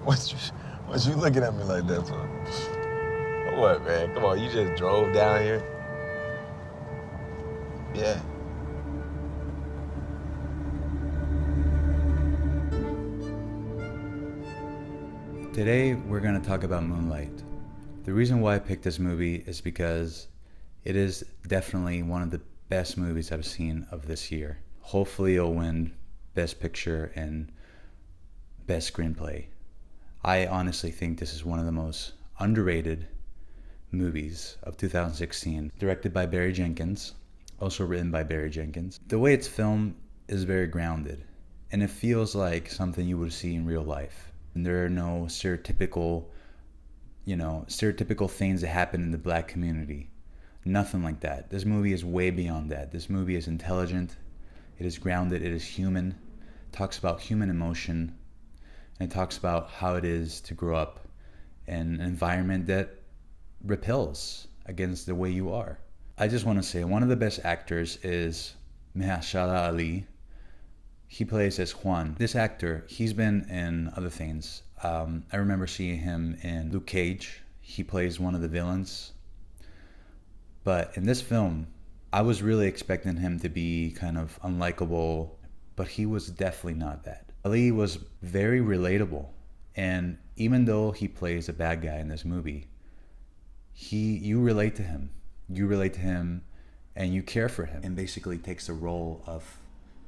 What you looking at me like that for? What, man? Come on, you just drove down here? Yeah. Today, we're going to talk about Moonlight. The reason why I picked this movie is because it is definitely one of the best movies I've seen of this year. Hopefully, it'll win Best Picture and Best Screenplay. I honestly think this is one of the most underrated movies of 2016. Directed by Barry Jenkins, also written by Barry Jenkins. The way it's filmed is very grounded, and it feels like something you would see in real life. And there are no stereotypical things that happen in the black community. Nothing like that. This movie is way beyond that. This movie is intelligent, it is grounded, it is human. It talks about human emotion, and it talks about how it is to grow up in an environment that repels against the way you are. I just want to say one of the best actors is Mahershala Ali. He plays as Juan. This actor, he's been in other things. I remember seeing him in Luke Cage. He plays one of the villains. But in this film, I was really expecting him to be kind of unlikable, but he was definitely not that. Ali was very relatable. And even though he plays a bad guy in this movie, you relate to him. You relate to him and you care for him. And basically takes the role of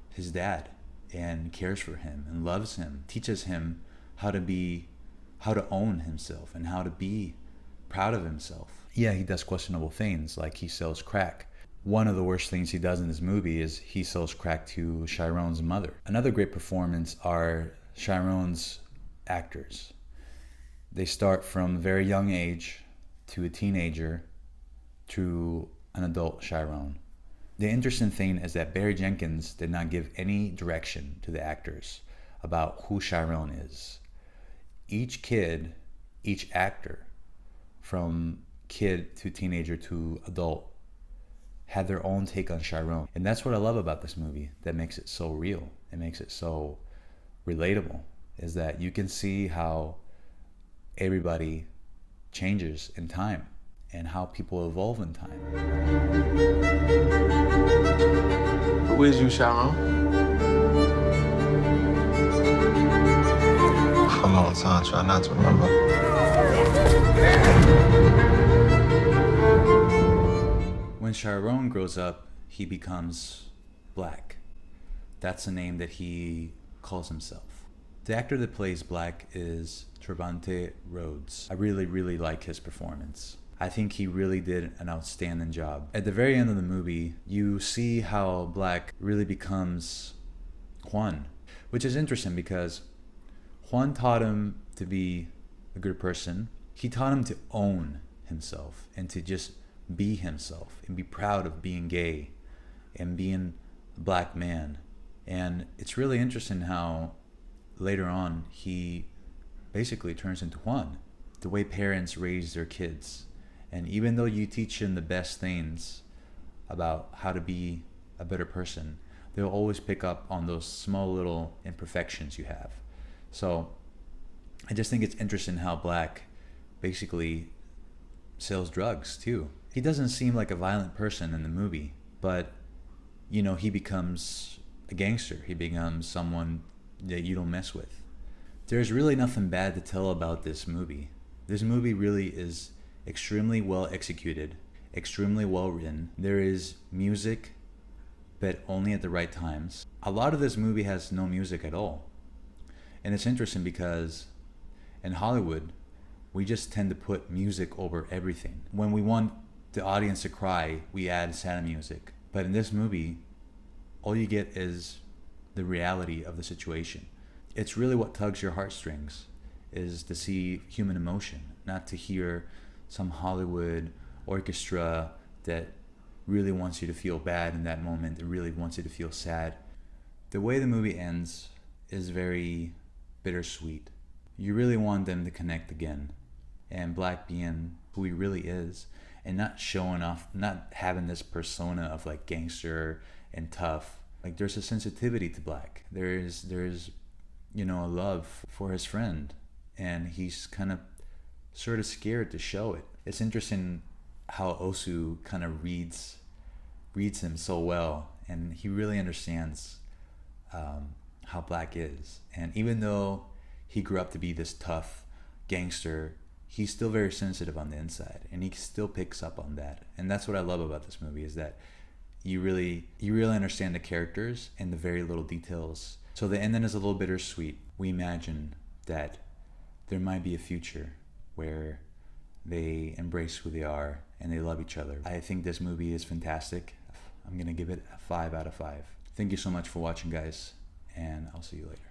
his dad and cares for him and loves him, teaches him how to own himself and how to be proud of himself. Yeah, he does questionable things, like he sells crack. One of the worst things he does in this movie is he sells crack to Chiron's mother. Another great performance are Chiron's actors. They start from a very young age to a teenager to an adult Chiron. The interesting thing is that Barry Jenkins did not give any direction to the actors about who Chiron is. Each kid, each actor, from kid to teenager to adult, had their own take on Chiron. And that's what I love about this movie that makes it so real. It makes it so relatable, is that you can see how everybody changes in time and how people evolve in time. Who is you, Sharon? For a long time, try not to remember. When Chiron grows up, he becomes Black. That's the name that he calls himself. The actor that plays Black is Trevante Rhodes. I really, really like his performance. I think he really did an outstanding job. At the very end of the movie, you see how Black really becomes Juan, which is interesting because Juan taught him to be a good person. He taught him to own himself and to just be himself and be proud of being gay and being a black man. And it's really interesting how later on he basically turns into Juan. The way parents raise their kids. And even though you teach them the best things about how to be a better person, they'll always pick up on those small little imperfections you have. So I just think it's interesting how Black basically sells drugs too. He doesn't seem like a violent person in the movie, but he becomes a gangster. He becomes someone that you don't mess with. There's really nothing bad to tell about this movie. This movie really is extremely well executed, extremely well written. There is music, but only at the right times. A lot of this movie has no music at all. And it's interesting because in Hollywood, we just tend to put music over everything. When we want the audience to cry, we add sad music. But in this movie, all you get is the reality of the situation. It's really what tugs your heartstrings, is to see human emotion, not to hear some Hollywood orchestra that really wants you to feel bad in that moment, that really wants you to feel sad. The way the movie ends is very bittersweet. You really want them to connect again. And Black being who he really is, and not showing off, not having this persona of like gangster and tough. Like there's a sensitivity to Black. There's a love for his friend. and he's kind of sort of scared to show it. It's interesting how Osu kind of reads him so well, and he really understands how Black is. And even though he grew up to be this tough gangster, he's still very sensitive on the inside, and he still picks up on that. And that's what I love about this movie, is that you really understand the characters and the very little details. So the ending is a little bittersweet. We imagine that there might be a future where they embrace who they are and they love each other. I think this movie is fantastic. I'm gonna give it a 5 out of 5. Thank you so much for watching, guys, and I'll see you later.